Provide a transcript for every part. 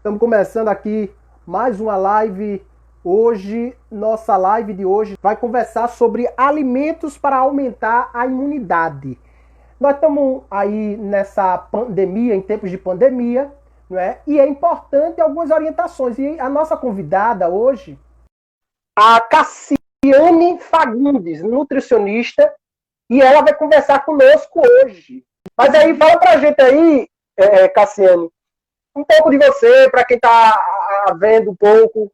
Estamos começando aqui mais uma live. Hoje, nossa live de hoje vai conversar sobre alimentos para aumentar a imunidade. Nós estamos aí nessa pandemia, em tempos de pandemia, não é? E é importante algumas orientações. E a nossa convidada hoje, a Cassiane Fagundes, nutricionista, e ela vai conversar conosco hoje. Mas aí, fala pra gente aí, Cassiane, um pouco de você, para quem está vendo um pouco.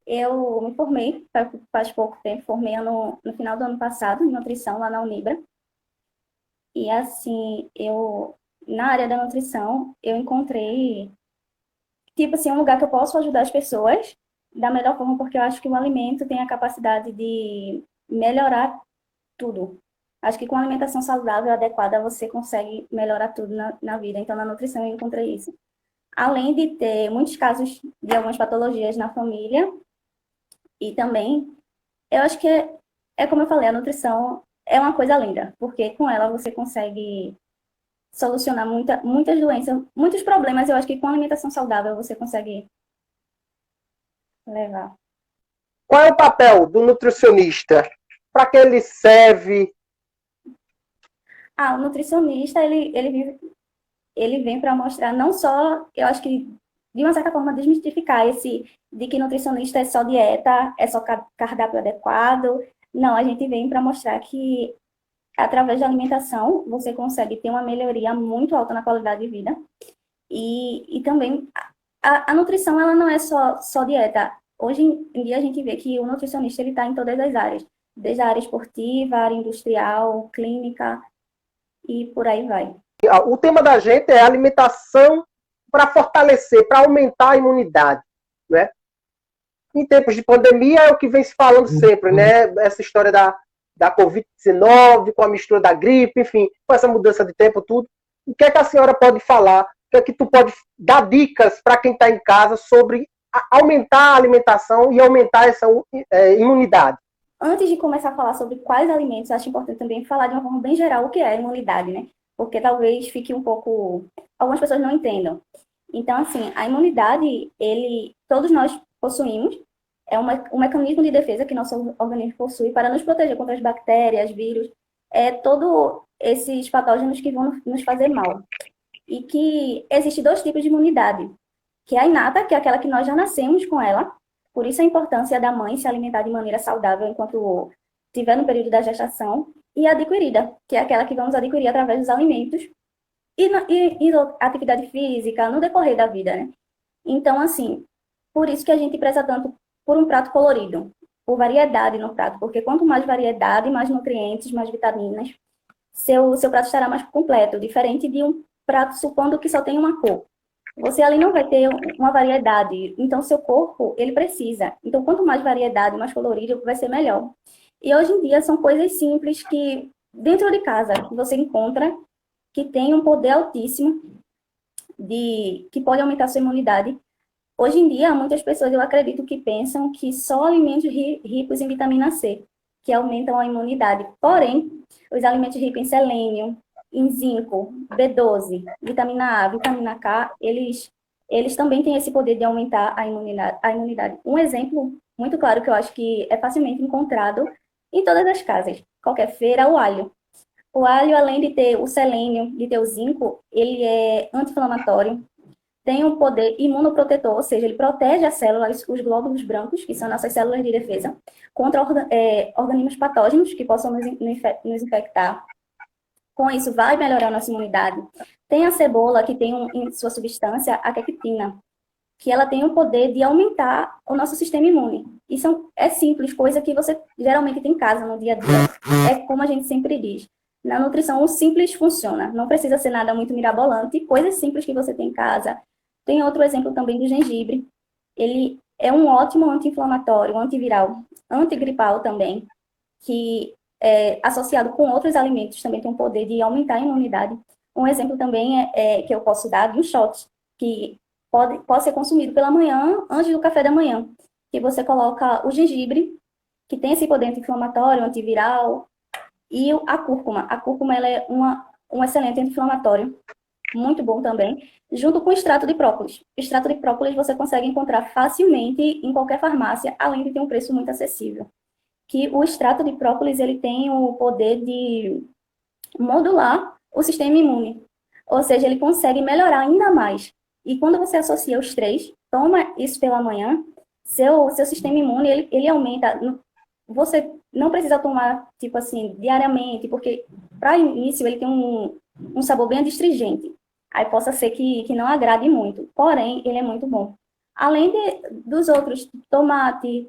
Eu me formei faz pouco tempo, formei no final do ano passado em nutrição lá na Unibra. E assim, na área da nutrição, eu encontrei, tipo assim, um lugar que eu posso ajudar as pessoas da melhor forma, porque eu acho que o alimento tem a capacidade de melhorar tudo. Acho que com alimentação saudável e adequada, você consegue melhorar tudo na vida. Então, na nutrição, eu encontrei isso. Além de ter muitos casos de algumas patologias na família, e também, eu acho que é como eu falei, a nutrição é uma coisa linda, porque com ela você consegue solucionar muitas doenças, muitos problemas. Eu acho que com alimentação saudável você consegue levar. Qual é o papel do nutricionista? Para que ele serve? O nutricionista, ele vem para mostrar não só, eu acho que, de uma certa forma, desmistificar esse de que nutricionista é só dieta, é só cardápio adequado. Não, a gente vem para mostrar que através da alimentação, você consegue ter uma melhoria muito alta na qualidade de vida. E também, a nutrição, ela não é só dieta. Hoje em dia, a gente vê que o nutricionista está em todas as áreas. Desde a área esportiva, a área industrial, clínica, e por aí vai. O tema da gente é alimentação para fortalecer, para aumentar a imunidade, né? Em tempos de pandemia é o que vem se falando sempre, né? Essa história da Covid-19, com a mistura da gripe, enfim, com essa mudança de tempo, tudo. O que é que a senhora pode falar? O que é que tu pode dar dicas para quem está em casa sobre aumentar a alimentação e aumentar essa imunidade? Antes de começar a falar sobre quais alimentos, acho importante também falar de uma forma bem geral o que é a imunidade, né? Porque talvez fique um pouco... Algumas pessoas não entendam. Então, assim, a imunidade, todos nós possuímos, é um mecanismo de defesa que nosso organismo possui para nos proteger contra as bactérias, vírus, todos esses patógenos que vão nos fazer mal. E que existem dois tipos de imunidade, que é a inata, que é aquela que nós já nascemos com ela, por isso a importância da mãe se alimentar de maneira saudável enquanto estiver no período da gestação, e a adquirida, que é aquela que vamos adquirir através dos alimentos e atividade física no decorrer da vida, né? Então, assim, por isso que a gente preza tanto por um prato colorido, por variedade no prato, porque quanto mais variedade, mais nutrientes, mais vitaminas, seu prato estará mais completo, diferente de um prato supondo que só tem uma cor. Você ali não vai ter uma variedade, então seu corpo, ele precisa. Então, quanto mais variedade, mais colorido, vai ser melhor. E hoje em dia são coisas simples que, dentro de casa, que você encontra, que tem um poder altíssimo, que pode aumentar a sua imunidade. Hoje em dia, muitas pessoas, eu acredito, que pensam que só alimentos ricos em vitamina C, que aumentam a imunidade. Porém, os alimentos ricos em selênio, em zinco, B12, vitamina A, vitamina K, eles também têm esse poder de aumentar a imunidade. Um exemplo muito claro que eu acho que é facilmente encontrado em todas as casas, qualquer feira, é o alho. O alho, além de ter o selênio, de ter o zinco, ele é anti-inflamatório, tem um poder imunoprotetor, ou seja, ele protege as células, os glóbulos brancos, que são nossas células de defesa, contra organismos patógenos que possam nos infectar. Com isso, vai melhorar a nossa imunidade. Tem a cebola, que tem em sua substância a quectina, que ela tem o poder de aumentar o nosso sistema imune. Isso é simples, coisa que você geralmente tem em casa no dia a dia. É como a gente sempre diz. Na nutrição, o simples funciona. Não precisa ser nada muito mirabolante. Coisas simples que você tem em casa. Tem outro exemplo também do gengibre. Ele é um ótimo anti-inflamatório, antiviral, antigripal também, que associado com outros alimentos também tem o poder de aumentar a imunidade. Um exemplo também que eu posso dar de um shot, que pode ser consumido pela manhã, antes do café da manhã, que você coloca o gengibre, que tem esse poder anti-inflamatório, antiviral, e a cúrcuma. A cúrcuma ela é um excelente anti-inflamatório. muito bom também, junto com o extrato de própolis. O extrato de própolis você consegue encontrar facilmente em qualquer farmácia, além de ter um preço muito acessível. Que o extrato de própolis ele tem o poder de modular o sistema imune, ou seja, ele consegue melhorar ainda mais. E quando você associa os três, toma isso pela manhã, seu sistema imune ele aumenta. Você não precisa tomar, tipo assim, diariamente, porque para início ele tem um sabor bem adstringente. Aí possa ser que não agrade muito, porém ele é muito bom. Além dos outros, tomate,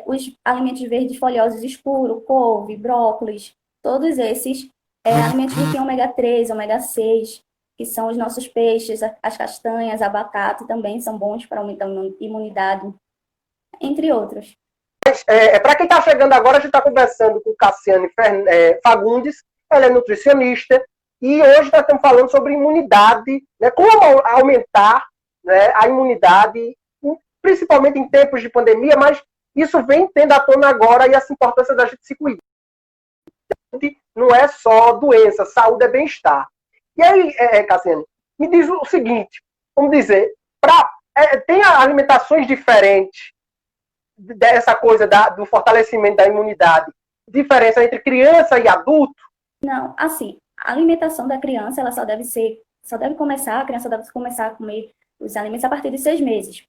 os alimentos verdes folhosos escuros, couve, brócolis, todos esses alimentos que têm ômega 3, ômega 6, que são os nossos peixes, as castanhas, abacate também são bons para aumentar a imunidade, entre outros. Para quem está chegando agora, a gente está conversando com Cassiane Fagundes, ela é nutricionista, e hoje nós estamos falando sobre imunidade, né, como aumentar, né, a imunidade, principalmente em tempos de pandemia, mas isso vem tendo à tona agora e essa importância da gente se cuidar. Não é só doença, saúde é bem-estar. E aí, Cassiane, me diz o seguinte, vamos dizer, tem alimentações diferentes dessa coisa do fortalecimento da imunidade, diferença entre criança e adulto? Não, assim, a alimentação da criança, ela a criança deve começar a comer os alimentos a partir de 6 meses.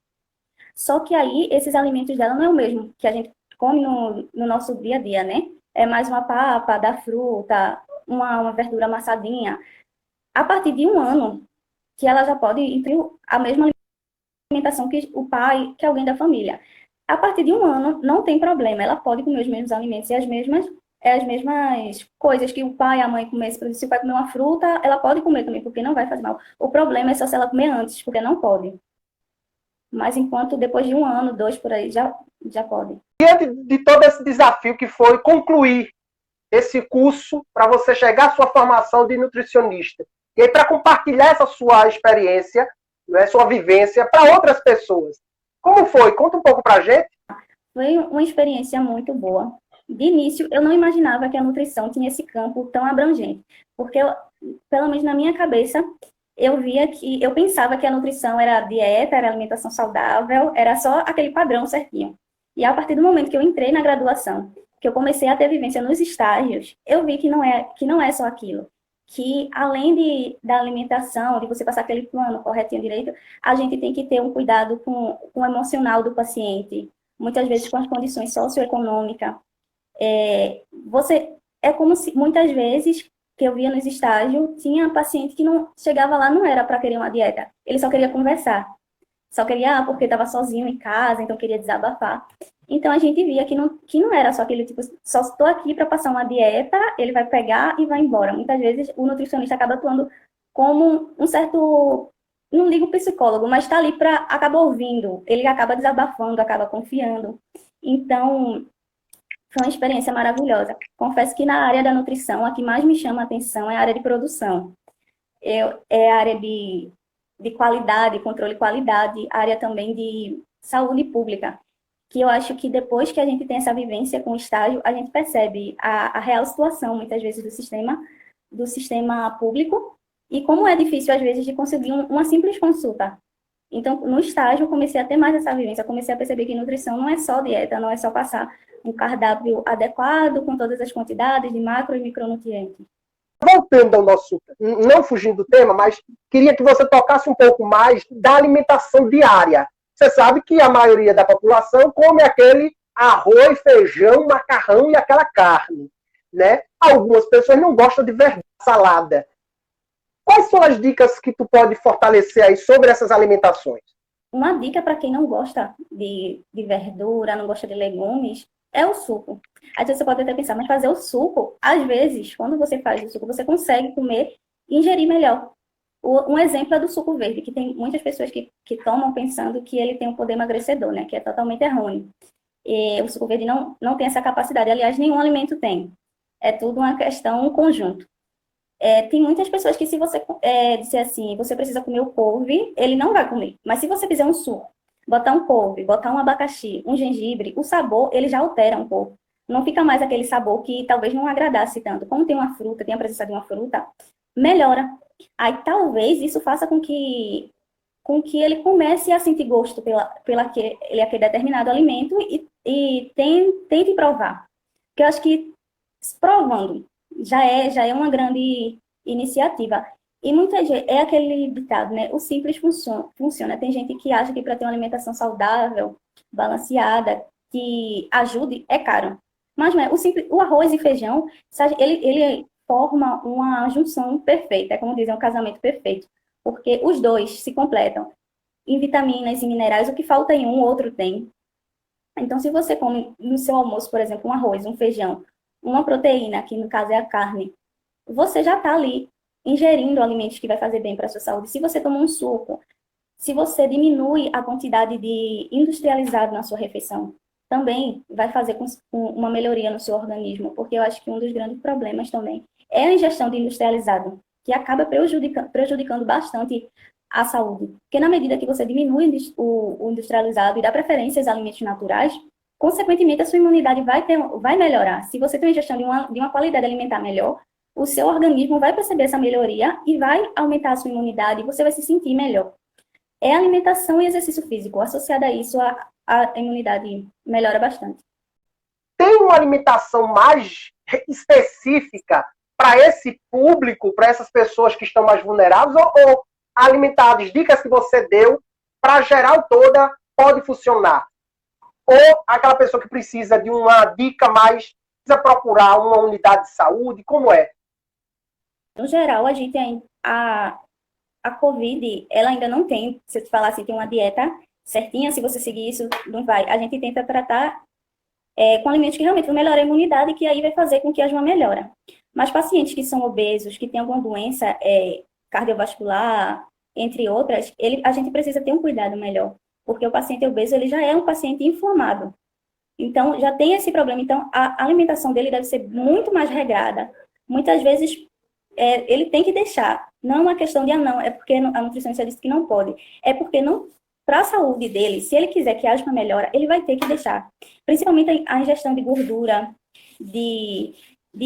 Só que aí, esses alimentos dela não é o mesmo que a gente come no nosso dia a dia, né? É mais uma papa, da fruta, uma verdura amassadinha. A partir de 1 ano, que ela já pode incluir a mesma alimentação que o pai, que alguém da família. A partir de 1 ano, não tem problema, ela pode comer os mesmos alimentos e as mesmas coisas que o pai e a mãe comessem. Por exemplo, se o pai comer uma fruta, ela pode comer também, porque não vai fazer mal. O problema é só se ela comer antes, porque não pode. Mas enquanto depois de 1 ano, 2 por aí, já pode. Diante de todo esse desafio que foi concluir esse curso para você chegar à sua formação de nutricionista, e aí para compartilhar essa sua experiência, né, sua vivência para outras pessoas, como foi? Conta um pouco para a gente. Foi uma experiência muito boa. De início, eu não imaginava que a nutrição tinha esse campo tão abrangente, porque, pelo menos na minha cabeça, eu pensava que a nutrição era dieta, era alimentação saudável, era só aquele padrão certinho. E a partir do momento que eu entrei na graduação, que eu comecei a ter vivência nos estágios, eu vi que não é só aquilo. Que além da alimentação, de você passar aquele plano corretinho direito, a gente tem que ter um cuidado com o emocional do paciente, muitas vezes com as condições socioeconômicas. É como se, muitas vezes, que eu via nos estágios, tinha paciente que não chegava lá, não era para querer uma dieta, ele só queria conversar. Só queria, porque estava sozinho em casa, então queria desabafar. Então a gente via que não era só aquele tipo, só estou aqui para passar uma dieta, ele vai pegar e vai embora. Muitas vezes o nutricionista acaba atuando como um certo, não digo psicólogo, mas está ali para, acaba ouvindo, ele acaba desabafando, acaba confiando. Então, foi uma experiência maravilhosa. Confesso que na área da nutrição, a que mais me chama a atenção é a área de produção. É a área de qualidade, controle de qualidade, área também de saúde pública, que eu acho que depois que a gente tem essa vivência com o estágio, a gente percebe a real situação, muitas vezes, do sistema público, e como é difícil, às vezes, de conseguir uma simples consulta. Então, no estágio, eu comecei a ter mais essa vivência, eu comecei a perceber que nutrição não é só dieta, não é só passar um cardápio adequado, com todas as quantidades de macro e micronutrientes. Voltando ao nosso, não fugindo do tema, mas queria que você tocasse um pouco mais da alimentação diária. Você sabe que a maioria da população come aquele arroz, feijão, macarrão e aquela carne, né? Algumas pessoas não gostam de verdura, salada. Quais são as dicas que tu pode fortalecer aí sobre essas alimentações? Uma dica para quem não gosta de verdura, não gosta de legumes, é o suco. Às vezes você pode até pensar, mas fazer o suco, às vezes, quando você faz o suco, você consegue comer e ingerir melhor. Um exemplo é do suco verde, que tem muitas pessoas que tomam pensando que ele tem um poder emagrecedor, né? Que é totalmente errôneo. E o suco verde não tem essa capacidade. Aliás, nenhum alimento tem. É tudo uma questão, um conjunto. Tem muitas pessoas que se você disser assim, você precisa comer o couve, ele não vai comer. Mas se você fizer um suco, botar um couve, botar um abacaxi, um gengibre, o sabor, ele já altera um pouco. Não fica mais aquele sabor que talvez não agradasse tanto. Como tem uma fruta, tem a presença de uma fruta, melhora. Aí talvez isso faça com que ele comece a sentir gosto aquele determinado alimento e tente provar. Porque eu acho que provando já é uma grande iniciativa. E muita gente, é aquele ditado, né? O simples funciona. Tem gente que acha que para ter uma alimentação saudável, balanceada, que ajude, é caro. Mas não é. O arroz e feijão, ele forma uma junção perfeita. É como dizem, um casamento perfeito. Porque os dois se completam. Em vitaminas e minerais, o que falta em um, o outro tem. Então, se você come no seu almoço, por exemplo, um arroz, um feijão, uma proteína, que no caso é a carne, você já está ali ingerindo alimentos que vai fazer bem para a sua saúde. Se você toma um suco, se você diminui a quantidade de industrializado na sua refeição, também vai fazer com uma melhoria no seu organismo, porque eu acho que um dos grandes problemas também é a ingestão de industrializado, que acaba prejudicando bastante a saúde. Porque na medida que você diminui o industrializado e dá preferência aos alimentos naturais, consequentemente a sua imunidade vai melhorar. Se você tem uma ingestão de uma qualidade alimentar melhor, o seu organismo vai perceber essa melhoria e vai aumentar a sua imunidade e você vai se sentir melhor. É alimentação e exercício físico. Associado a isso, a imunidade melhora bastante. Tem uma alimentação mais específica para esse público, para essas pessoas que estão mais vulneráveis, ou alimentar as dicas que você deu, para geral toda, pode funcionar? Ou aquela pessoa que precisa de uma dica mais, precisa procurar uma unidade de saúde, como é? No geral, a gente a COVID, ela ainda não tem, se eu te falar assim, tem uma dieta certinha, se você seguir isso, não vai. A gente tenta tratar com alimentos que realmente vão melhorar a imunidade, que aí vai fazer com que haja uma melhora. Mas pacientes que são obesos, que têm alguma doença cardiovascular, entre outras, a gente precisa ter um cuidado melhor, porque o paciente obeso, ele já é um paciente inflamado. Então, já tem esse problema. Então, a alimentação dele deve ser muito mais regrada. Muitas vezes, ele tem que deixar. Não é uma questão de, não, é porque a nutricionista disse que não pode. É porque não, para a saúde dele, se ele quiser que haja uma melhora, ele vai ter que deixar. Principalmente a ingestão de gordura, de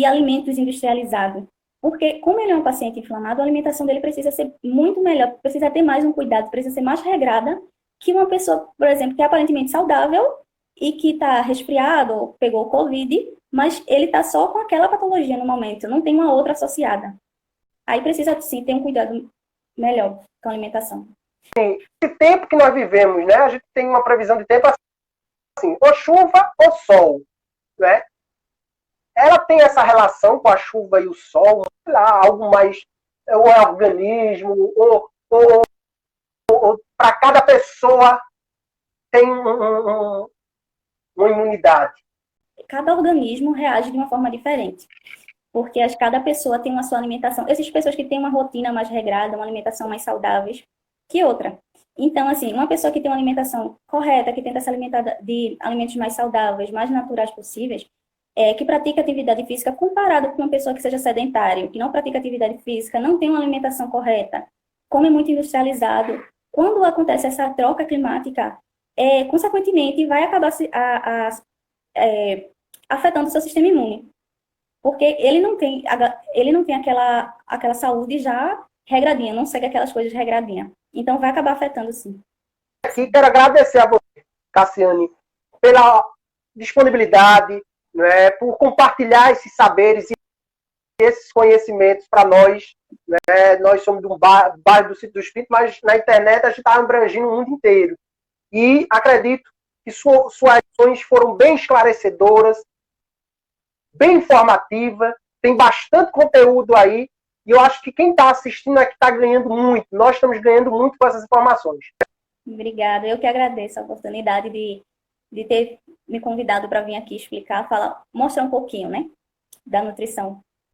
alimentos industrializados. Porque, como ele é um paciente inflamado, a alimentação dele precisa ser muito melhor, precisa ter mais um cuidado, precisa ser mais regrada que uma pessoa, por exemplo, que é aparentemente saudável e que está resfriado ou pegou Covid, mas ele está só com aquela patologia no momento, não tem uma outra associada. Aí precisa, sim, ter um cuidado melhor com a alimentação. Sim, esse tempo que nós vivemos, né? A gente tem uma previsão de tempo assim, ou chuva ou sol, né? Ela tem essa relação com a chuva e o sol, sei lá, algo mais, ou é organismo, ou para cada pessoa tem uma imunidade. Cada organismo reage de uma forma diferente, porque cada pessoa tem uma sua alimentação. Existem pessoas que têm uma rotina mais regrada, uma alimentação mais saudável que outra. Então, assim, uma pessoa que tem uma alimentação correta, que tenta se alimentar de alimentos mais saudáveis, mais naturais possíveis, que pratica atividade física, comparado com uma pessoa que seja sedentária, que não pratica atividade física, não tem uma alimentação correta, come muito industrializado, quando acontece essa troca climática, consequentemente, vai acabar afetando o seu sistema imune. Porque ele não tem aquela saúde já regradinha, não segue aquelas coisas regradinha. Então, vai acabar afetando, sim. Aqui quero agradecer a você, Cassiane, pela disponibilidade, né, por compartilhar esses saberes e esses conhecimentos para nós. Né? Nós somos do bairro do Sítio do Espírito, mas na internet a gente está abrangindo o mundo inteiro. E acredito que suas ações foram bem esclarecedoras, bem informativas, tem bastante conteúdo aí, e eu acho que quem está assistindo é que está ganhando muito. Nós estamos ganhando muito com essas informações. Obrigada. Eu que agradeço a oportunidade de ter me convidado para vir aqui explicar, mostrar um pouquinho, né, da nutrição.